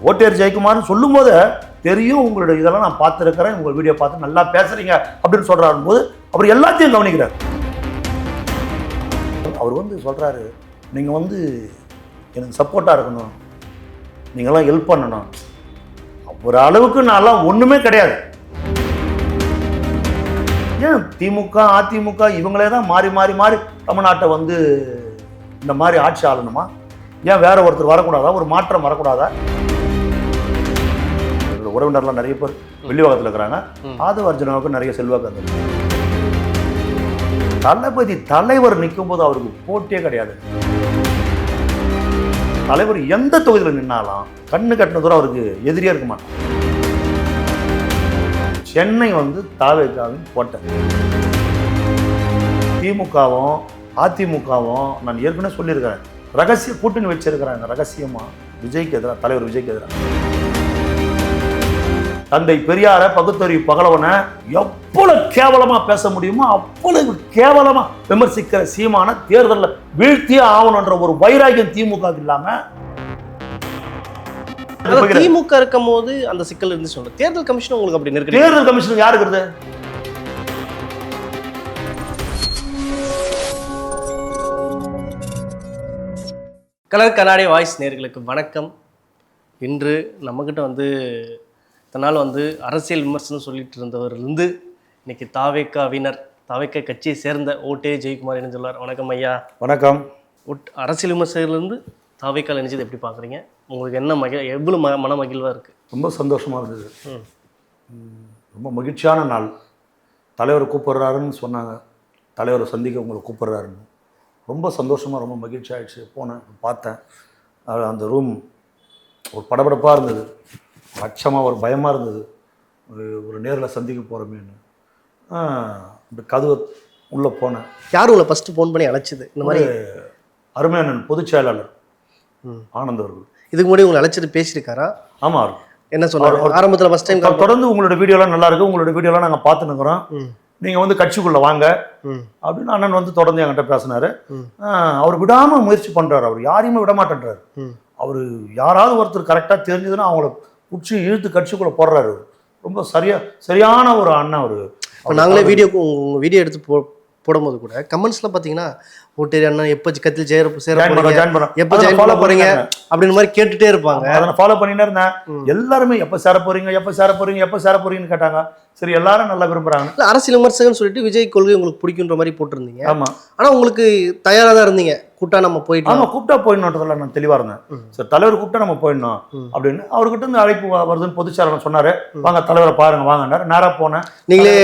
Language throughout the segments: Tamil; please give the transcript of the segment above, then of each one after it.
ஓட்டேர் ஜெயக்குமார்னு சொல்லும் போது தெரியும் உங்களுடைய இதெல்லாம் நான் பார்த்துருக்கிறேன், உங்கள் வீடியோ பார்த்து நல்லா பேசுறீங்க அப்படின்னு சொல்றாரு போது அவர் எல்லாத்தையும் கவனிக்கிறார். அவர் வந்து சொல்றாரு, நீங்க வந்து எனக்கு சப்போர்ட்டா இருக்கணும், நீங்களாம் ஹெல்ப் பண்ணணும். ஒரு அளவுக்கு நான்லாம் ஒண்ணுமே கிடையாது. ஏன் திமுக அதிமுக இவங்களே தான் மாறி மாறி மாறி தமிழ்நாட்டை வந்து இந்த மாதிரி ஆட்சி ஆளணுமா? ஏன் வேற ஒருத்தர் வரக்கூடாதா? ஒரு மாற்றம் வரக்கூடாதா? உறவினர்லாம் நிறைய பேர் வெள்ளிவாகத்தில் இருக்கிறாங்க. ஆதவ அர்ஜுனாவுக்கு நிறைய செல்வாக்கு இருந்தது. தளபதி தலைவர் நிற்கும் போது அவருக்கு போட்டியே கிடையாது. தலைவர் எந்த தொகுதியில் நின்னாலும் கண்ணு கட்டின தூரம் அவருக்கு எதிரியா இருக்க மாட்டான். சென்னை வந்து தாவேகாவின் கோட்டை. திமுகவும் அதிமுகவும் நான் ஏற்கனவே சொல்லியிருக்கிறேன், ரகசிய கூட்டணி வச்சிருக்கிறாங்க. ரகசியமா விஜய்க்கு எதிராக, தலைவர் விஜய்க்கு எதிராக. தந்தை பெரியார பகுத்தறிவு பகலவனை எவ்வளவு கேவலமா பேச முடியுமோ அவ்வளவு கேவலமா விமர்சிக்கிற சீமான தேர்தலில் வீழ்த்தியே ஆகணுன்ற ஒரு வைராகியம் திமுக இல்லாம திமுக இருக்கும் போது அந்த சிக்கல் இருந்து சொல்ல தேர்தல் கமிஷன் உங்களுக்கு அப்படி இருக்கு. தேர்தல் கமிஷன் யாரு இருக்குது? கலர் கண்ணாடி வாய்ஸ் நேயர்களுக்கு வணக்கம். இன்று நம்மக்கிட்ட வந்து இதனால் வந்து அரசியல் விமர்சனம் சொல்லிட்டு இருந்தவர்லேருந்து இன்னைக்கு தாவேகாவினர், தாவேகா கட்சியை சேர்ந்த ஓட்டே ஜெயக்குமார் என்ன சொல்லார். வணக்கம் ஐயா. வணக்கம். அரசியல் விமர்சகர்லேருந்து தாவேகாவில் நினைச்சது எப்படி பார்க்குறீங்க? உங்களுக்கு என்ன எவ்வளோ மன மகிழ்வாக இருக்குது? ரொம்ப சந்தோஷமாக இருந்தது. ரொம்ப மகிழ்ச்சியான நாள். தலைவர் கூப்பிட்றாருன்னு சொன்னாங்க, தலைவரை சந்திக்க உங்களை கூப்பிட்றாருன்னு. ரொம்ப சந்தோஷமாக ரொம்ப மகிழ்ச்சி ஆகிடுச்சு. போனேன், பார்த்தேன். அந்த ரூம் ஒரு படபடப்பாக இருந்தது, அச்சமாக ஒரு பயமாக இருந்தது. ஒரு நேரில் சந்திக்க போகிறோமேன்னு இந்த கதவை உள்ளே போனேன். யார் உங்களை ஃபஸ்ட்டு ஃபோன் பண்ணி அழைச்சது? இந்த மாதிரி அருமையானன் பொதுச் செயலாளர் ஆனந்த் அவர்கள். இதுக்கு முன்னாடி உங்களை அழைச்சிட்டு பேசியிருக்காரா? ஆமாம். என்ன சொன்னார் ஆரம்பத்தில் ஃபஸ்ட் டைம்? தொடர்ந்து உங்களோட வீடியோலாம் நல்லா இருக்கு, உங்களோட வீடியோலாம் நாங்கள் பார்த்துன்னுக்குறோம், நீங்கள் வந்து கட்சிக்குள்ளே வாங்க அப்படின்னு அண்ணன் வந்து தொடர்ந்து என்கிட்ட பேசினார். அவர் விடாமல் முயற்சி பண்ணுறாரு. அவர் யாரையுமே விட மாட்டேன்றாரு. அவர் யாராவது ஒருத்தர் கரெக்டாக தெரிஞ்சதுன்னா அவங்கள பிடிச்சி இழுத்து கட்சிக்குள்ளே போடுறாரு. ரொம்ப சரியான ஒரு அண்ணன் அவர். இப்போ நாங்களே வீடியோ எடுத்து போடும்போது கூட கமெண்ட்ஸ்லாம் பார்த்தீங்கன்னா ஓட்டே அண்ணா எப்போ கட்சியில் எப்போ ஜாயின் பண்ண போறீங்க அப்படின்னு மாதிரி கேட்டுட்டே இருப்பாங்க. அதை நான் ஃபாலோ பண்ணிட்டே இருந்தேன். எல்லாருமே எப்போ சேர போறீங்கன்னு கேட்டாங்க. சரி, எல்லாரும் நல்லா விரும்புறாங்க. இல்லை, அரசியல் விமர்சகம்னு சொல்லிட்டு விஜய் கொள்கை உங்களுக்கு பிடிக்குன்ற மாதிரி போட்டிருந்தீங்க. ஆமா. ஆனால் உங்களுக்கு தயாராக தான் இருந்தீங்க, கூட்டா நம்ம போயிட்டு. ஆமா, கூப்பிட்டா போயிடணுன்றதுல நான் தெளிவா இருந்தேன். சரி, தலைவர் கூப்பிட்டா நம்ம போயிடணும் அப்படின்னு அவர்கிட்ட இருந்து அழைப்பு வருதுன்னு பொதுச்சாளர் சொன்னாரு. வாங்க தலைவரை பாருங்க வாங்கினாரு. நேரா போனேன். நீங்களே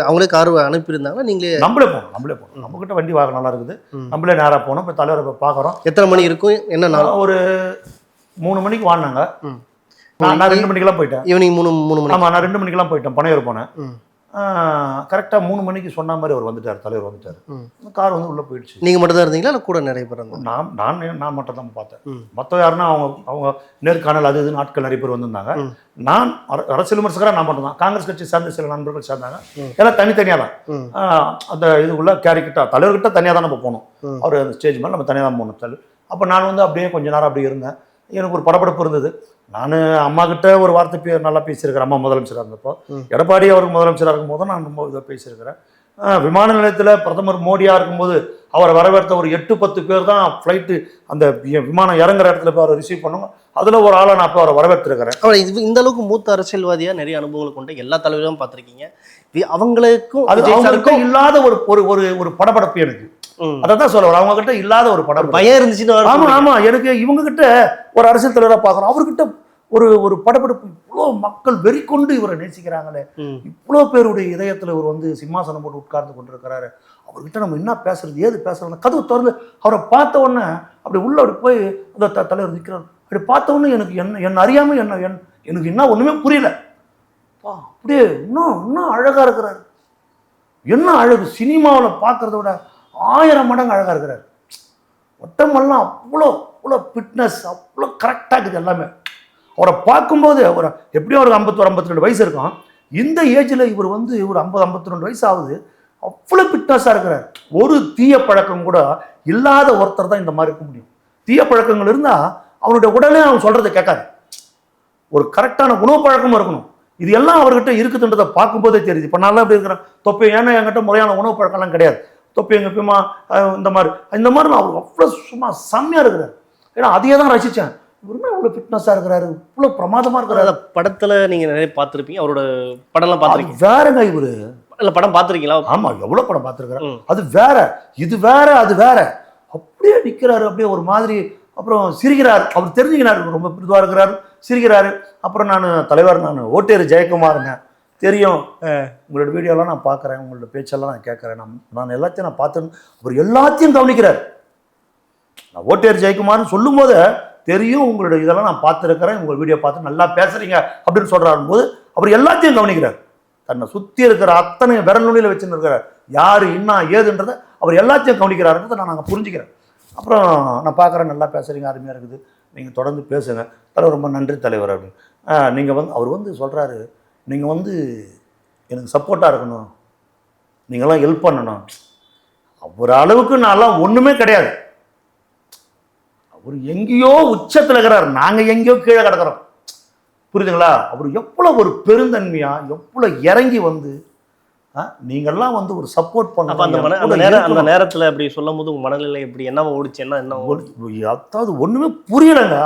அவங்களே காரு அனுப்பியிருந்தாங்க? நீங்களே? நம்மளே போனோம். நம்ம கிட்ட வண்டி வாங்க நல்லா இருக்குது. நம்மளே நேரா போனோம். இப்போ தலைவரை இப்போ பார்க்குறோம். எத்தனை மணி இருக்கும்? என்ன நாள்? ஒரு 3 மணிக்கு வாங்கினாங்க. நான் 2 மணிக்கெல்லாம் போயிட்டேன். ஈவினிங் 3 மணி. ஆமாம், நான் 2 மணிக்கெல்லாம் போயிட்டேன். பனையூர் போனேன். கரெக்டாக 3 மணிக்கு சொன்ன மாதிரி அவர் வந்துட்டார், தலைவர் வந்துட்டார். கார் வந்து உள்ளே போயிடுச்சு. நீங்கள் மட்டும் தான் இருந்தீங்களா இல்லை கூட நிறைய பேர் இருந்தாங்க? நான் மட்டும் தான் பார்த்தேன். மற்ற யாருன்னா அவங்க நேர்காணல் அது இதுன்னு ஆட்கள் நிறைய பேர் வந்திருந்தாங்க. நான் அரசியல் விமர்சகராக நான் மட்டும் தான். காங்கிரஸ் கட்சி சேர்ந்த சில நண்பர்கள் சேர்ந்தாங்க. எல்லாம் தனித்தனியாக தான். அந்த இதுக்குள்ள கேரிக்கிட்ட தலைவர்கிட்ட தனியாக தான் நம்ம போகணும். அவர் அந்த ஸ்டேஜ் மேலே நம்ம தனியாக தான் போகணும். அப்போ நான் வந்து அப்படியே கொஞ்ச நேரம் அப்படியே இருந்தேன். எனக்கு ஒரு படபடப்பு இருந்தது. நான் அம்மா கிட்ட ஒரு வார்த்தை நல்லா பேசியிருக்கிறேன். அம்மா முதலமைச்சராக இருந்தப்போ, எடப்பாடி அவருக்கு முதலமைச்சராக இருக்கும்போது நான் ரொம்ப இதாக பேசியிருக்கிறேன். விமான நிலையத்தில் பிரதமர் மோடியாக இருக்கும்போது அவரை வரவேற்ற ஒரு 8-10 பேர் தான் ஃப்ளைட்டு அந்த விமானம் இறங்குற இடத்துல போய் அவரை ரிசீவ் பண்ணுங்க. அதில் ஒரு ஆளை நான் இப்போ அவரை வரவேற்றிருக்கிறேன். இந்த அளவுக்கு மூத்த அரசியல்வாதியாக நிறைய அனுபவங்கள் கொண்ட எல்லா தலைவரும் பார்த்துருக்கீங்க. அவங்களுக்கும் அவங்களுக்கும் இல்லாத ஒரு படபடப்பு எனக்கு. அதான் சொல்ல அவங்க கிட்ட இல்லாத ஒரு படம் பயம் இருந்துச்சுன்னு. ஆமா ஆமா, எனக்கு இவங்க கிட்ட ஒரு அரசியல் தலைவராக பார்க்கணும். அவர்கிட்ட ஒரு படபடப்பு. இவ்வளோ மக்கள் வெறி கொண்டு இவரை நேசிக்கிறாங்களே, இவ்வளோ பேருடைய இதயத்துல இவர் வந்து சிம்மாசனம் போட்டு உட்கார்ந்து கொண்டிருக்கிறாரு. அவர்கிட்ட நம்ம என்ன பேசுறது ஏது பேசுறது. கதவு திறந்து அவரை பார்த்த உடனே அப்படி உள்ள அப்படி போய் அந்த தலைவர் நிற்கிறார். அப்படி பார்த்த உடனே எனக்கு என்ன அறியாம எனக்கு என்ன ஒண்ணுமே புரியல. அப்படியே இன்னும் அழகா இருக்கிறாரு. என்ன அழகு! சினிமாவில் பார்க்கறத விட 1000 மடங்கு அழகாக இருக்கிறார். ஒட்டமெல்லாம் அவ்வளோ ஃபிட்னஸ், அவ்வளோ கரெக்டாக இருக்குது எல்லாமே. அவரை பார்க்கும்போது அவர் எப்படியும் ஒரு 51-52 வயசு இருக்கும். இந்த ஏஜில் இவர் வந்து ஒரு 50-52 வயசு ஆகுது. அவ்வளோ ஃபிட்னஸாக இருக்கிறார். ஒரு தீய பழக்கம் கூட இல்லாத ஒருத்தர் தான் இந்த மாதிரி இருக்க முடியும். தீய பழக்கங்கள் இருந்தால் அவனுடைய உடனே அவன் சொல்கிறத கேட்காது. ஒரு கரெக்டான உணவு பழக்கமும் இருக்கணும். இது எல்லாம் அவர்கிட்ட இருக்குதுன்றதை பார்க்கும்போதே தெரியுது. இப்போ நல்லா எப்படி இருக்கிறேன் தொப்பை, ஏன்னா என்கிட்ட முறையான உணவு பழக்கம்லாம் கிடையாது. தொப்பை எங்கள் எப்பயுமா இந்த மாதிரி நான் அவர் அவ்வளோ சும்மா செம்மையாக இருக்கிறார். ஏன்னா அதையே தான் ரசித்தேன். இவருமே இவ்வளோ ஃபிட்னஸாக இருக்கிறாரு, இவ்வளோ பிரமாதமாக இருக்கிறாரு. படத்தில் நீங்கள் நிறைய பார்த்துருப்பீங்க, அவரோட படம்லாம் பார்த்துருக்கீங்க. வேறங்க இவரு இல்லை படம் பார்த்துருக்கீங்களா? ஆமாம், எவ்வளோ படம் பார்த்துருக்குறேன். அது வேற, இது வேற, அது வேற. அப்படியே நிற்கிறாரு, அப்படியே ஒரு மாதிரி. அப்புறம் சிரிக்கிறார், அவர் தெரிஞ்சுக்கிறாரு, ரொம்ப இதுவாக இருக்கிறாரு, சிரிக்கிறாரு. அப்புறம் நான் ஓட்டேரி ஜெயக்குமாருங்க, தெரியும், உங்களோட வீடியோலாம் நான் பார்க்குறேன், உங்களோட பேச்செல்லாம் நான் கேட்குறேன், நான் எல்லாத்தையும் நான் பார்த்தேன். அவர் எல்லாத்தையும் கவனிக்கிறார். நான் ஓட்டேரி ஜெயக்குமார்னு சொல்லும் போது தெரியும், உங்களோட இதெல்லாம் நான் பார்த்துருக்கிறேன், உங்கள் வீடியோ பார்த்து நல்லா பேசுறீங்க அப்படின்னு சொல்கிறாரும் போது அவர் எல்லாத்தையும் கவனிக்கிறார். தன்னை சுற்றி இருக்கிற அத்தனை விரல் நுனியில் வச்சுன்னு இருக்கிறார். யார் என்ன ஏதுன்றதை அவர் எல்லாத்தையும் கவனிக்கிறாருன்றதை நான் நாங்கள் புரிஞ்சுக்கிறேன். அப்புறம் நான் பார்க்குறேன், நல்லா பேசுகிறீங்க, அருமையாக இருக்குது, நீங்கள் தொடர்ந்து பேசுங்க தலைவர், ரொம்ப நன்றி தலைவர் அப்படின்னு. நீங்கள் அவர் சொல்கிறாரு, நீங்கள் எனக்கு சப்போர்ட்டாக இருக்கணும், நீங்களாம் ஹெல்ப் பண்ணணும். அவர் அளவுக்கு நான்லாம் ஒன்றுமே கிடையாது. அவர் எங்கேயோ உச்சத்தில் இருக்கிறார், நாங்கள் எங்கேயோ கீழே கிடக்கிறோம். புரியுதுங்களா? அவர் எவ்வளோ ஒரு பெருந்தன்மையாக எவ்வளோ இறங்கி நீங்கள்லாம் ஒரு சப்போர்ட் பண்ண. அந்த நேரத்தில் அப்படி சொல்லும் போது உங்கள் மனநிலை எப்படி, என்ன ஓடிச்சு, என்ன அதாவது ஒன்றுமே புரியலைங்க.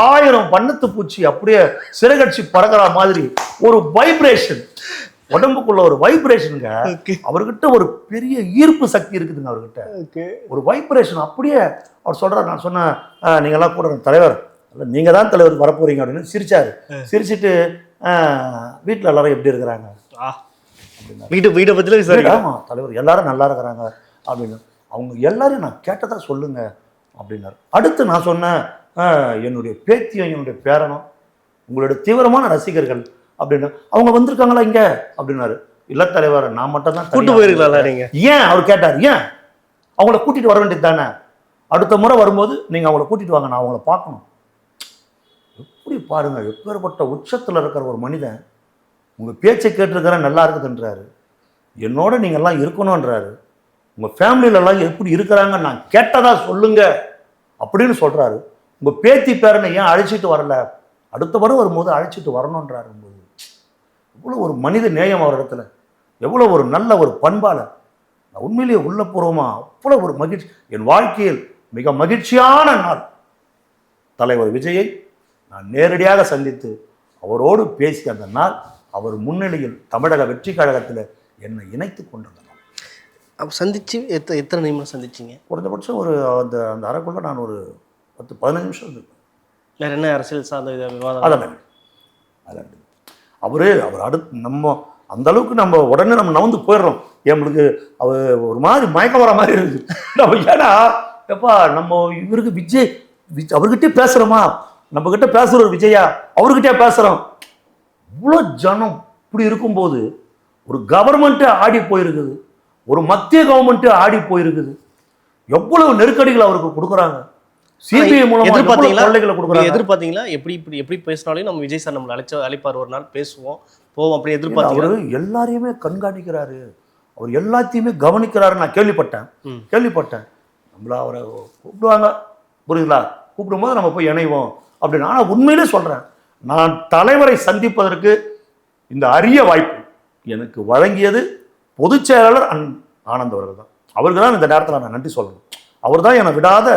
ஆயிரம் வண்ணத்து பூச்சி அப்படியே சிறகடிச்சு பறக்கிற மாதிரி ஒரு வைப்ரேஷன், உடம்புக்குள்ள ஒரு வைப்ரேஷனுங்க. அவர்கிட்ட ஒரு பெரிய ஈர்ப்பு சக்தி இருக்குதுங்க அவர்கிட்ட, ஒரு வைப்ரேஷன். அப்படியே அவர் சொல்றாரு, நான் சொன்னேன் நீங்கள்லாம் கூட தலைவர், நீங்க தான் தலைவர் வரப்போறீங்க அப்படின்னு சிரிச்சாரு. சிரிச்சுட்டு வீட்டில் எல்லாரும் எப்படி இருக்கிறாங்க வீட்டை பத்தி, ஆமா தலைவர் எல்லாரும் நல்லா இருக்கிறாங்க அப்படின்னு. அவங்க எல்லாரையும் நான் கேட்டதா சொல்லுங்க அப்படின்னாரு. அடுத்து நான் சொன்னேன், என்னுடைய பேத்தியும் என்னுடைய பேரனும் உங்களுடைய தீவிரமான ரசிகர்கள் அப்படின்னு. அவங்க வந்திருக்காங்களா இங்க அப்படின்னாரு. இல்ல தலைவர், நான் மட்டும் தான். கூட்டு போயிருக்கலாம் நீங்க? ஏன் அவர் கேட்டார், ஏன் அவங்கள கூட்டிட்டு வர வேண்டியது தானே, அடுத்த முறை வரும்போது நீங்க அவங்கள கூட்டிட்டு வாங்க, நான் அவங்கள பார்க்கணும். எப்படி பாருங்க, எப்பேற்பட்ட உச்சத்தில் இருக்கிற ஒரு மனிதன் உங்கள் பேச்சை கேட்டிருக்கிறேன், நல்லா இருக்குதுன்றாரு, என்னோட நீங்கள்லாம் இருக்கணுன்றாரு, உங்கள் ஃபேமிலியிலலாம் எப்படி இருக்கிறாங்க நான் கேட்டதா சொல்லுங்க அப்படின்னு சொல்கிறாரு. உங்கள் பேத்தி பேரனை ஏன் அழைச்சிட்டு வரல, அடுத்த முறை வரும்போது அழைச்சிட்டு வரணுன்றாரு. எவ்வளோ ஒரு மனித நேயம் அவர் இடத்துல, எவ்வளோ ஒரு நல்ல ஒரு பண்பாளர். நான் உண்மையிலேயே உள்ளபூர்வமாக அவ்வளோ ஒரு மகிழ்ச்சி. என் வாழ்க்கையில் மிக மகிழ்ச்சியான நாள் தலைவர் விஜயை நான் நேரடியாக சந்தித்து அவரோடு பேசிய அந்த நாள், அவர் முன்னிலையில் தமிழக வெற்றி கழகத்தில் என்னை இணைத்து கொண்டிருந்தார். அப்போ சந்திச்சு எத்தனை நிமிஷம் சந்திச்சிங்க? குறைந்தபட்சம் ஒரு அந்த அந்த அறைக்குள்ள நான் ஒரு 10-15 நிமிஷம் இருந்தேன். வேறு என்ன அரசியல் சார்ந்த விவாதம்? அதான் அவர் அடுத்து நம்ம அந்த அளவுக்கு நம்ம உடனே நம்ம நவந்து போயிடுறோம். நம்மளுக்கு அவர் ஒரு மாதிரி மயக்கம் வர மாதிரி இருக்குது நம்ம. ஏன்னா எப்பா நம்ம இவருக்கு விஜய் அவர்கிட்டே பேசுகிறோமா, நம்மக்கிட்ட பேசுகிற ஒரு விஜயா அவர்கிட்டே பேசுகிறோம். இவ்வளோ ஜனம் இப்படி இருக்கும்போது ஒரு கவர்மெண்ட்டே ஆடி போயிருக்குது, ஒரு மத்திய கவர்மெண்ட்டே ஆடி போயிருக்குது. எவ்வளவு நெருக்கடிகள் அவருக்கு கொடுக்குறாங்க. சிபிஐ மூலமா எதிர்பார்த்தீங்களா? எப்படி பேசினாலும் நம்ம விஜய் சார் நம்மளை அழைப்பார், ஒரு நாள் பேசுவோம் போவோம் அப்படி எதிர்பார்த்து. அவரு எல்லாரையுமே கண்காணிக்கிறாரு, அவர் எல்லாத்தையுமே கவனிக்கிறாரு. நான் கேள்விப்பட்டேன். நம்மள அவரை கூப்பிடுவாங்க, புரியுதுங்களா, கூப்பிடும்போது நம்ம போய் இணைவோம் அப்படின்னு. ஆனால் உண்மையிலே சொல்கிறேன், நான் தலைவரை சந்திப்பதற்கு இந்த அரிய வாய்ப்பு எனக்கு வழங்கியது பொதுச் செயலாளர் ஆனந்த் அவர்கள் தான். அவருக்கு தான் இந்த நேரத்தில் நான் நன்றி சொல்லணும். அவர் தான் என்னை விடாத.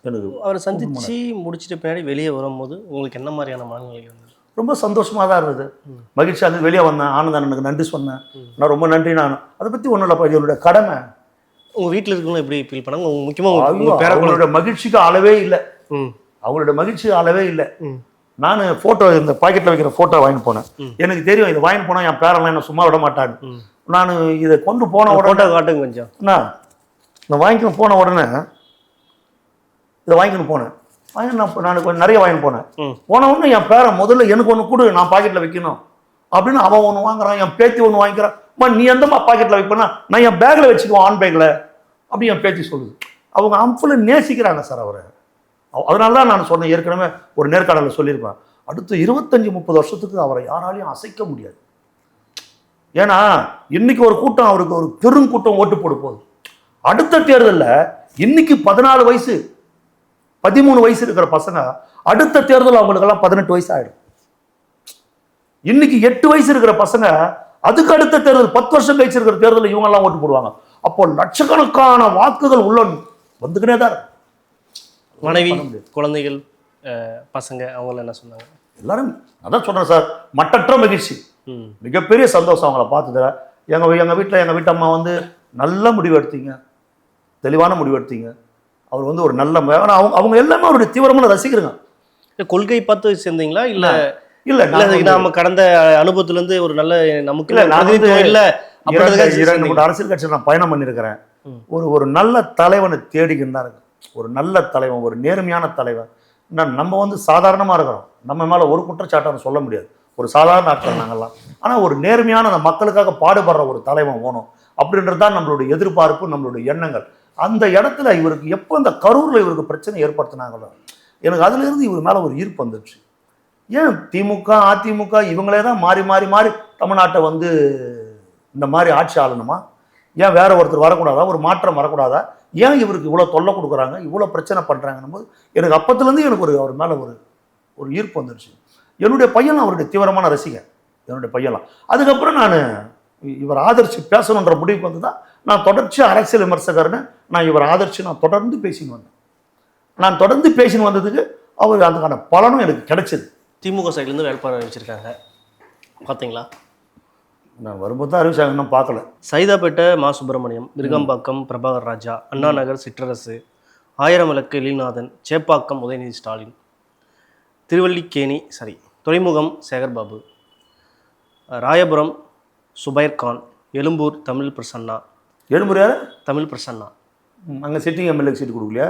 எனக்கு அவரை சந்தித்து முடிச்சுட்டு பின்னாடி வெளியே வரும்போது உங்களுக்கு என்ன மாதிரியான மனநிலை இருந்தது? ரொம்ப சந்தோஷமாக தான் இருந்தது, மகிழ்ச்சியாக இருந்தது. வெளியே வந்தேன், ஆனந்த் அண்ணனுக்கு நன்றி சொன்னேன். நான் ரொம்ப நன்றி. நான் அதை பற்றி ஒன்றும் இல்லைப்பா, என்னுடைய கடமை. உங்கள் வீட்டில் இருக்கவங்க எப்படி ஃபீல் பண்ணாங்க? முக்கியமாக அவங்களோட மகிழ்ச்சிக்கு அளவே இல்லை, அவங்களோட மகிழ்ச்சி அளவே இல்லை. நான் ஃபோட்டோ இந்த பாக்கெட்டில் வைக்கிற ஃபோட்டோ வாங்கிட்டு போனேன். எனக்கு தெரியும் இதை வாங்கிட்டு போனால் என் பேரெல்லாம் என்ன சும்மா விட மாட்டாங்க. நான் இதை கொண்டு போன உடனே காட்டுங்க கொஞ்சம். நான் வாங்கிக்கணும் போன உடனே இதை வாங்கிக்கணும் போனேன். நான் கொஞ்சம் நிறைய வாங்கிட்டு போன உடனே என் பேரை முதல்ல எனக்கு ஒன்று கொடு, நான் பாக்கெட்டில் வைக்கணும் அப்படின்னு அவன் ஒன்று வாங்குறான், என் பேத்தி ஒன்று வாங்கிக்கிறான். நீ எந்தம்மா பாக்கெட்டில் வைப்பேன்னா நான் என் பேக்கில் வச்சுக்குவோம், ஆன் பேக்கில் அப்படி என் பேத்தி சொல்லுது. அவங்க அம்புல நேசிக்கிறாங்க சார் அவரை. அதனால தான் நான் சொன்னேன், ஏற்கனவே ஒரு நேர்காணலில் சொல்லியிருப்பேன், அடுத்து 25-30 வருஷத்துக்கு அவரை யாராலையும் அசைக்க முடியாது. ஏன்னா இன்னைக்கு ஒரு கூட்டம், அவருக்கு ஒரு பெருங்கூட்டம் ஓட்டு போட போகுது. அடுத்த தேர்தலில் இன்னைக்கு 14 வயசு 13 வயசு இருக்கிற பசங்க அடுத்த தேர்தல் அவங்களுக்கெல்லாம் 18 வயசு ஆயிடும். இன்னைக்கு 8 வயசு இருக்கிற பசங்க அதுக்கு அடுத்த தேர்தல் 10 வருஷம் கழிச்சு இருக்கிற தேர்தலில் இவங்க எல்லாம் ஓட்டு போடுவாங்க. அப்போ லட்சக்கணக்கான வாக்குகள் உள்ள வந்துக்கிட்டே தான் இருக்கு. மனைவி, குழந்தைகள், பசங்க அவங்கள என்ன சொன்னாங்க? எல்லாரும் அதான் சொல்றேன் சார், மட்டற்ற மகிழ்ச்சி, மிகப்பெரிய சந்தோஷம் அவங்கள பார்த்ததுல. எங்க வீட்டில் எங்க வீட்டு அம்மா வந்து நல்ல முடிவு எடுத்தீங்க, தெளிவான முடிவு எடுத்தீங்க. அவர் வந்து ஒரு நல்ல அவங்க எல்லாமே அவருடைய தீவிரமான ரசிகருங்க. கொள்கை பார்த்து சேர்ந்தீங்களா இல்ல? இல்ல நம்ம கடந்த அனுபவத்துல இருந்து ஒரு நல்ல நமக்கு இல்ல, நான் வந்து இல்ல 2 அரசியல் கட்சியில் நான் பயணம் பண்ணியிருக்கிறேன். ஒரு நல்ல தலைவனை தேடிக்கிட்டு தான் இருக்கு. ஒரு நல்ல தலைவன், ஒரு நேர்மையான தலைவன். நம்ம வந்து சாதாரணமா இருக்கிறோம், நம்ம மேல ஒரு குற்றச்சாட்டை சொல்ல முடியாது, ஒரு சாதாரண ஆட்கள் நாங்கள்லாம். ஆனா ஒரு நேர்மையான அந்த மக்களுக்காக பாடுபடுற ஒரு தலைவன் வேணும் அப்படின்றது தான் நம்மளுடைய எதிர்பார்ப்பு, நம்மளுடைய எண்ணங்கள். அந்த இடத்துல இவருக்கு எப்போ இந்த கரூர்ல இவருக்கு பிரச்சனை ஏற்படுத்தினாங்களோ எனக்கு அதுல இருந்து இவர் மேல ஒரு ஈர்ப்பு வந்துடுச்சு. ஏன் திமுக அதிமுக இவங்களே தான் மாறி மாறி மாறி தமிழ்நாட்டை வந்து இந்த மாதிரி ஆட்சி ஆளணுமா? ஏன் வேற ஒருத்தர் வரக்கூடாதா? ஒரு மாற்றம் வரக்கூடாதா? ஏன் இவருக்கு இவ்வளோ தொல்லை கொடுக்குறாங்க, இவ்வளோ பிரச்சனை பண்ணுறாங்கன்னும் போது எனக்கு அப்பத்துலேருந்து எனக்கு அவர் மேலே ஒரு ஈர்ப்பு வந்துடுச்சு. என்னுடைய பையன் அவருடைய தீவிரமான ரசிகன், என்னுடைய பையன்லாம். அதுக்கப்புறம் நான் இவர் ஆதரித்து பேசணுன்ற முடிவுக்கு வந்து தான் நான் தொடர்ச்சி அரசியல் விமர்சகர்னு நான் இவர் ஆதரித்து நான் தொடர்ந்து பேசின்னு வந்தேன். நான் தொடர்ந்து பேசின்னு வந்ததுக்கு அவர் அதுக்கான பலனும் எனக்கு கிடைச்சது. திமுக சைட்லேருந்து வேட்பாளர் அறிவிச்சிருக்காங்க, பார்த்தீங்களா? நான் வரும்போது தான் அறிவிச்சாங்க, இன்னும் பார்க்கல. சைதாப்பேட்டை மா சுப்பிரமணியம், விருகம்பாக்கம் பிரபாகர் ராஜா, அண்ணா நகர் சிற்றரசு, ஆயிரம் விளக்கு எழில்நாதன், சேப்பாக்கம் உதயநிதி ஸ்டாலின், திருவல்லிக்கேணி துறைமுகம் சேகர்பாபு, ராயபுரம் சுபைர் கான், எழும்பூர் தமிழ் பிரசன்னா. எழும்பூர் யார்? தமிழ் பிரசன்னா. அங்கே சிட்டிங் எம்எல்ஏ சீட்டு கொடுக்கலையா?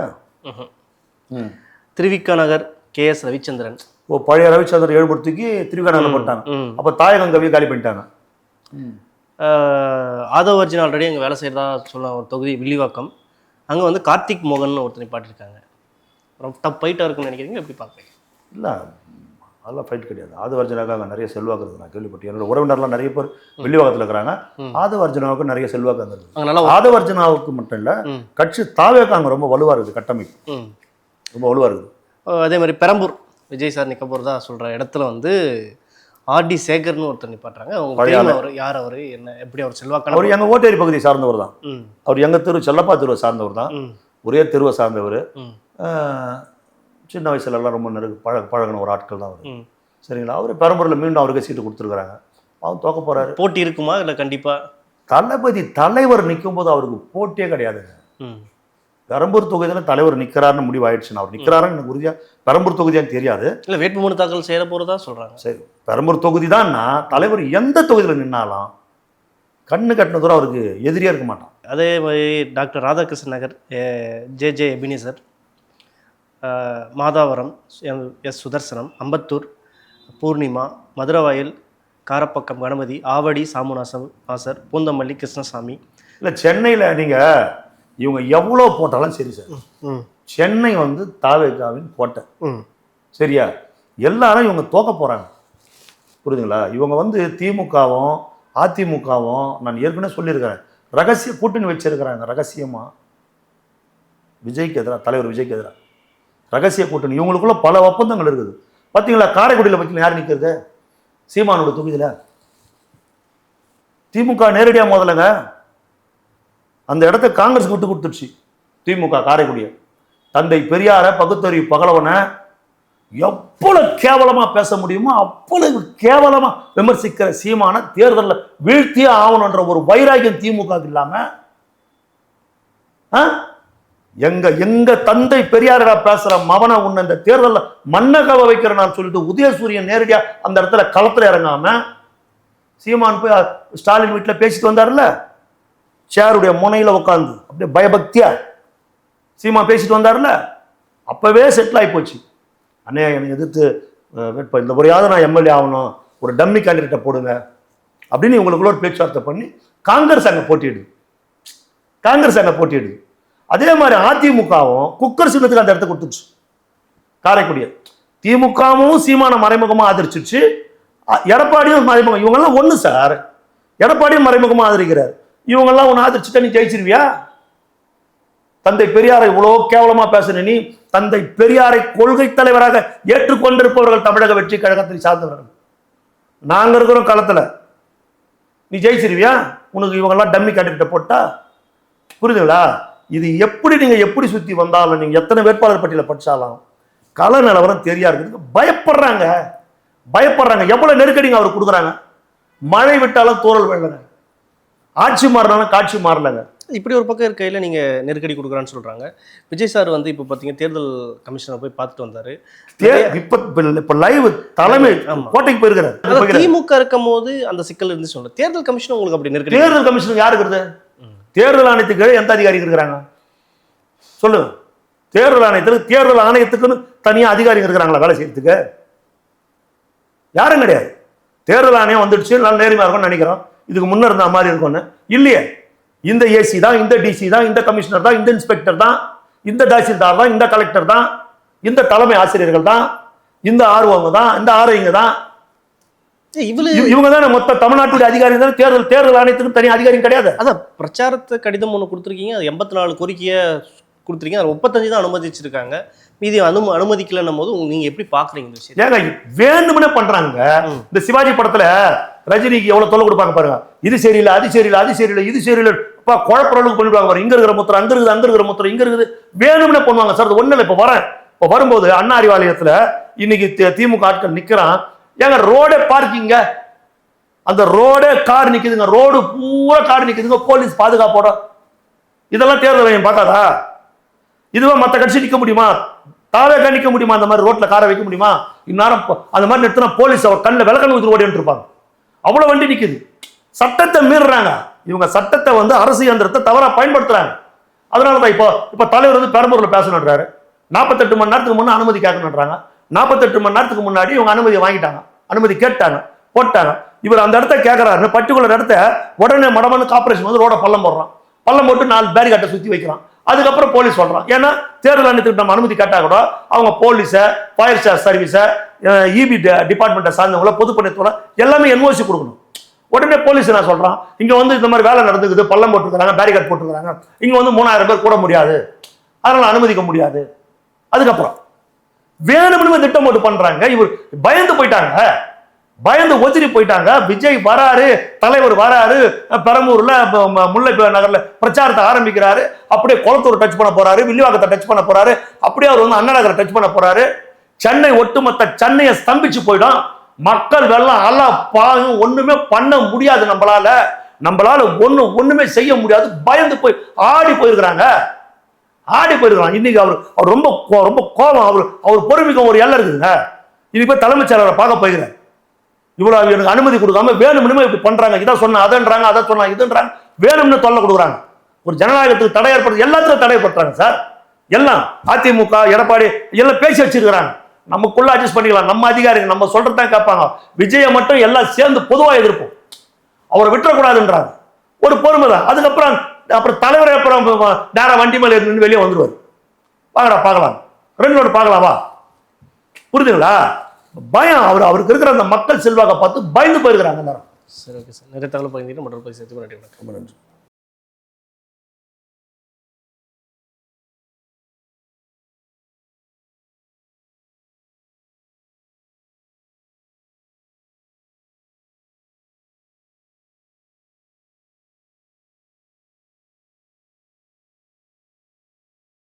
திருவிக்கா நகர் கேஎஸ் ரவிச்சந்திரன். ஓ, பழைய ரவிச்சந்திரன் எழும்பூர்த்துக்கு திருவிக்கா நகர் போட்டாங்க. அப்போ தாயகங்கவியை காலி பண்ணிட்டாங்க. ஆதவ அர்ஜுன் ஆல்ரெடி அங்கே வேலை செய்கிறதா சொல்ல ஒரு தொகுதி வில்லிவாக்கம். அங்கே வந்து கார்த்திக் மோகன் ஒருத்தனை பாட்டிருக்காங்க. ரொம்ப டப் ஃபைட்டாக இருக்குன்னு நினைக்கிறீங்க, எப்படி பார்க்குறீங்க? இல்லை, அதெல்லாம் ஃபைட் கிடையாது. ஆதவ அர்ஜுனாவுக்கு அங்கே நிறைய செல்வாக்கு இருக்குது, நான் கேள்விப்பட்டேன். என்னோட உறவினர்லாம் நிறைய பேர் வில்லிவாக்கத்தில் இருக்கிறாங்க. ஆதவ அர்ஜுனாவுக்கு நிறைய செல்வாக்கு அங்கே இருக்குது. ஆதவ அர்ஜுனாவுக்கு மட்டும் இல்லை, கட்சி தாவேக்கு அங்கே ரொம்ப வலுவாக இருக்குது, கட்டமைப்பு ரொம்ப வலுவாக இருக்குது. அதே மாதிரி பெரம்பூர் விஜய் சார் நிற்க போகிறதா சொல்கிற இடத்துல வந்து ஆர்டி சேகர்னு ஒருத்தர் நிப்பாட்டுறாங்க. அவர் யார், அவர் என்ன, எப்படி அவர் செல்வாக்கான? அவர் எங்கள் ஓட்டேரி பகுதியை சார்ந்தவர் தான். அவர் எங்கள் தெரு செல்லப்பா தெருவை சார்ந்தவர் தான், ஒரே தெருவை சார்ந்தவர். சின்ன வயசுலலாம் ரொம்ப பழகின ஒரு ஆட்கள் தான் அவர். சரிங்களா? அவர் பெரம்பூரில் மீண்டும் அவருக்கு சீட்டு கொடுத்துருக்குறாங்க. அவன் தோக்க போகிறாரு. போட்டி இருக்குமா இல்லை? கண்டிப்பாக தளபதி தலைவர் நிற்கும் போது அவருக்கு போட்டியே கிடையாதுங்க. பெரம்பூர் தொகுதியில் தலைவர் நிற்கிறாருன்னு முடிவு ஆயிடுச்சுன்னா, அவர் நிற்கிறாருன்னு எனக்கு உறுதியாக பெரம்பூர் தொகுதியான்னு தெரியாது. இல்லை, வேட்புமனு தாக்கல் செய்ய போகிறதா சொல்கிறாங்க. சரி, பெரம்பூர் தொகுதி தான்னா தலைவர் எந்த தொகுதியில் நின்னாலும் கண்ணு கட்டின தூரம் அவருக்கு எதிரியாக இருக்க மாட்டான். அதே மாதிரி டாக்டர் ராதாகிருஷ்ணன் நகர் ஜே எபினிசர், மாதாவரம் எஸ் சுதர்சனம், அம்பத்தூர் பூர்ணிமா, மதுரவாயில் காரப்பக்கம் கணபதி, ஆவடி சாமுநாசர், பூந்தமல்லி கிருஷ்ணசாமி. இல்லை, சென்னையில் நீங்கள் இவங்க எவ்வளோ போட்டாலும் சரி சார், சென்னை வந்து தாவேகாவின் கோட்டை. சரியா? எல்லாரும் இவங்க தோக்க போகிறாங்க, புரியுதுங்களா? இவங்க வந்து திமுகவும் அதிமுகவும் நான் ஏற்கனவே சொல்லியிருக்கிறேன், ரகசிய கூட்டணி வச்சிருக்கிறாங்க. ரகசியமாக விஜய்க்கு எதிராக, தலைவர் விஜய்க்கு எதிராக ரகசிய கூட்டணி. இவங்களுக்குள்ள பல ஒப்பந்தங்கள் இருக்குது. பார்த்தீங்களா? காரைக்குடியில் பார்த்தீங்கன்னா யார் நிற்கிறது? சீமானோட தொகுதியில் திமுக நேரடியாக முதலங்க அந்த இடத்த காங்கிரஸ் விட்டு கொடுத்துருச்சு. திமுக காரைக்குடிய தந்தை பெரியார பகுத்தறிவு பகலவனை எவ்வளவு கேவலமா பேச முடியுமோ அவ்வளவு கேவலமா விமர்சிக்கிற சீமான தேர்தலில் வீழ்த்தியே ஆகணுன்ற ஒரு வைராகியம் திமுக இல்லாம எங்க தந்தை பெரியாரா பேசுற மவனை உன்ன இந்த தேர்தலில் மண்ணகவ வைக்கிறேன்னு சொல்லிட்டு உதயசூரியன் நேரடியா அந்த இடத்துல களத்துல இறங்காம சீமான் போய் ஸ்டாலின் வீட்டில் பேசிட்டு வந்தார்ல, சேருடைய முனையில உட்காந்து அப்படியே பயபக்தியா சீமா பேசிட்டு வந்தார்ல, அப்பவே செட்டில் ஆகி போச்சு. அண்ணே, என்னை எதிர்த்து இந்த முறையாவது நான் எம்எல்ஏ ஆகணும், ஒரு டம்மி கேண்டிடேட்டை போடுங்க அப்படின்னு இவங்களுக்குள்ள ஒரு பேச்சுவார்த்தை பண்ணி காங்கிரஸ் அங்கே போட்டியிடுது. அதே மாதிரி அதிமுகவும் குக்கர் சின்னத்துக்கு அந்த இடத்த கொடுத்துச்சு காரைக்குடிய. திமுகவும் சீமான மறைமுகமா ஆதரிச்சிருச்சு, எடப்பாடியும் மறைமுகம். இவங்கெல்லாம் ஒண்ணு சார், எடப்பாடியும் மறைமுகமா ஆதரிக்கிறார். இவங்கெல்லாம் ஒன்று ஆதரிச்சுட்டா நீ ஜெயிச்சிருவியா? தந்தை பெரியாரை இவ்வளோ கேவலமா பேசுன நீ தந்தை பெரியாரை கொள்கை தலைவராக ஏற்றுக்கொண்டிருப்பவர்கள் தமிழக வெற்றி கழகத்தை சார்ந்தவர்கள். நாங்க இருக்கிறோம் களத்துல. நீ ஜெயிச்சிருவியா? உனக்கு இவங்கெல்லாம் டம்மி கேட்டுக்கிட்ட போட்டா? புரியுதுங்களா? இது எப்படி நீங்க எப்படி சுத்தி வந்தாலும், நீங்க எத்தனை வேட்பாளர் பட்டியலை படிச்சாலும் கள நிலவரம் தெரியா இருக்குது. பயப்படுறாங்க. எவ்வளவு நெருக்கடிங்க அவர் கொடுக்குறாங்க. மழை விட்டாலும் தூறல் வெள்ளங்க, ஆட்சி மாறினாலும் காட்சி மாறலங்க. இப்படி ஒரு பக்கம் இருக்கையில் நீங்கள் நெருக்கடி கொடுக்குறான்னு சொல்கிறாங்க. விஜய் சார் வந்து இப்போ பார்த்தீங்க தேர்தல் கமிஷனை போய் பார்த்துட்டு வந்தார். இப்போ லைவ் தலைமை கோட்டைக்கு போயிருக்கிறார். திமுக இருக்கும் போது அந்த சிக்கல் இருந்து சொல்ல தேர்தல் கமிஷன் உங்களுக்கு அப்படி நெருக்கடி. தேர்தல் கமிஷன் யாரு இருக்கிறது? தேர்தல் ஆணையத்துக்கு எந்த அதிகாரிகள் இருக்கிறாங்க சொல்லுங்க? தேர்தல் ஆணையத்துக்குன்னு தனியா அதிகாரிகள் இருக்கிறாங்களா வேலை செய்யறதுக்கு? யாரும் கிடையாது. தேர்தல் ஆணையம் வந்துடுச்சு, நல்ல நேர்மையா இருக்கும்னு நினைக்கிறோம். இதுக்கு முன்ன இருந்த மாதிரி இருக்கும்னு இல்லையே. இந்த ஏசி தான், இந்த டிசி தான், இந்த கமிஷனர் தான், இந்த இன்ஸ்பெக்டர் தான், இந்த தாசில்தார் தான், இந்த கலெக்டர் தான், இந்த தலைமை ஆசிரியர்கள் தான், இந்த ஆர்வங்க தான், இந்த ஆர்ஐங்க தான். இவங்க தான் மொத்த தமிழ்நாட்டுடைய அதிகாரி தான். தேர்தல் ஆணையத்துக்கு தனி அதிகாரி கிடையாது. அதான் பிரச்சாரத்தை கடிதம் ஒன்று கொடுத்துருக்கீங்க, அது 84 கோரிக்கையை கொடுத்துருக்கீங்க, அது 35 தான் அனுமதிச்சிருக்காங்க, மீதி அனுமதிக்கலன்னும் போது நீங்க எப்படி பாக்குறீங்க இந்த விஷயம்? ஏங்க வேணும்னே பண்றாங்க. இந்த சிவாஜி படத்துல ரஜினிக்கு எவ்வளவு தொல்லை கொடுப்பாங்க பாருங்க. இது சரியில்லை, அது சரியில்லை, அது சரியில்லை, இது சரியில்லை, குழப்ப அளவுக்கு பண்ணிடுவாங்க பாருங்க. இங்க இருக்கிற முத்திரம் அங்க இருக்குது, அங்க இருக்கிற முத்திரம் இங்க இருக்குது, வேணும்னே பண்ணுவாங்க சார். அது ஒண்ணு இல்லை. இப்போ வரும்போது அண்ணா அறிவாலயத்துல இன்னைக்கு திமுக ஆட்கள் நிக்கிறான். ஏங்க ரோடே பார்க்கிங்க, அந்த ரோடே கார் நிக்குதுங்க, ரோடு பூரா கார் நிக்குதுங்க, போலீஸ் பாதுகாப்போட. இதெல்லாம் தேர்தல் ஆணையம் பார்க்காதா? இதுவா மற்ற கட்சி நிக்க முடியுமா? தாவேக்கா நிக்க முடியுமா? அந்த மாதிரி ரோட்ல காரை வைக்க முடியுமா? இந்நேரம் அந்த மாதிரி நிறுத்தினா போலீஸ் அவர் கண்ணில் விளக்கண் ஊற்றி ஓடிட்டு இருப்பாங்க. அவ்வளவு வண்டி நிக்குது. சட்டத்தை மீறுறாங்க இவங்க. சட்டத்தை அரசு இயந்திரத்தை தவறா பயன்படுத்துறாங்க. அதனாலதான் இப்ப தலைவர் பெரம்பூர்ல பேசணுன்றாரு. 48 மணி நேரத்துக்கு முன்ன அனுமதி கேட்கணுன்றாங்க. 48 மணி நேரத்துக்கு முன்னாடி இவங்க அனுமதியை வாங்கிட்டாங்க, அனுமதி கேட்டாங்க, போட்டாங்க. இவர் அந்த இடத்த கேட்கறாரு, பர்டிகுலர் இடத்த உடனே மடமன்னு கார்பரேஷன் ரோட பள்ளம் போடுறான். பள்ளம் போட்டு 4 பேரிகாட்டை சுத்தி வைக்கிறான். அதுக்கப்புறம் போலீஸ் சொல்றான். ஏன்னா தேர்தல் ஆணையத்துக்கு நம்ம அனுமதி கேட்டா கூட அவங்க போலீஸ, ஃபயர் சர்வீஸ, இபி டிபார்ட்மெண்ட்டை சார்ந்தவங்கள, பொதுப்பணித்துறை எல்லாமே என்ஓசி கொடுக்கணும். உடனே போலீஸ் என்ன சொல்றான், இங்க இந்த மாதிரி வேலை நடந்துக்குது, பள்ளம் போட்டுருக்காங்க, பேரிகார்ட் போட்டுருக்காங்க, இங்க 3000 பேர் கூட முடியாது, அதனால அனுமதிக்க முடியாது. அதுக்கப்புறம் வேணும்னு திட்டம் போட்டு பண்றாங்க. இவர் பயந்து போயிட்டாங்க, பயந்து ஒத்திரி போயிட்டாங்க. விஜய் வராரு, தலைவர் வராரு, பெரம்பூர்ல முல்லை நகர்ல பிரச்சாரத்தை ஆரம்பிக்கிறாரு. அப்படியே குளத்தூர் டச் பண்ண போறாரு, வில்லிவாக்கத்தை டச் பண்ண போறாரு, அப்படியே அவர் அண்ணா நகரை டச் பண்ண போறாரு. சென்னை ஒட்டுமொத்த சென்னையை ஸ்தம்பிச்சு போயிடும். மக்கள் வெள்ளம் அல்ல பாயும், ஒண்ணுமே பண்ண முடியாது. நம்மளால ஒண்ணுமே செய்ய முடியாது. பயந்து போய் ஆடி போயிருக்கிறாங்க. இன்னைக்கு அவர் ரொம்ப கோபம். அவர் பொறுமைக்கும் ஒரு எல்லை இருக்குதுங்க. இன்னைக்கு போய் தலைமைச் செயலரை பார்க்க போயிருக்கிறார். இவ்வளவு எனக்கு அனுமதி கொடுக்காம வேணும்னு இப்படி பண்றாங்க. இதை சொன்னா அதன்றாங்க, அதை சொன்னா இதுன்றாங்க, வேணும்னு தொல்லை கொடுக்குறாங்க. ஒரு ஜனநாயகத்துக்கு தடை ஏற்படுது, எல்லாத்துக்கும் தடை ஏற்படுறாங்க சார். எல்லாம் அதிமுக, எடப்பாடி எல்லாம் பேசி வச்சிருக்கிறாங்க. நமக்குள்ள அட்ஜஸ்ட் பண்ணிக்கலாம். நம்ம அதிகாரிகள் நம்ம சொல்றதான் கேட்பாங்க. விஜயை மட்டும் எல்லாம் சேர்ந்து பொதுவாக எதிர்ப்போம், அவரை விட்டுறக்கூடாதுன்றாங்க. ஒரு பொறுமை தான். அதுக்கப்புறம் தலைவரை அப்புறம் நேரம் வண்டி மேல இருந்து வெளியே வந்துருவார். பார்க்கலாம் 2 பார்க்கலாமா? புரியுதுங்களா? பயம். அவருக்கு இருக்கிற அந்த மக்கள் செல்வாக்கை பார்த்து பயந்து போயிருக்கிறாங்க எல்லாரும். சரி, ஓகே சார். நிறைய தகவல் பகிர்ந்துட்டு மற்றொரு சேர்த்து நன்றி.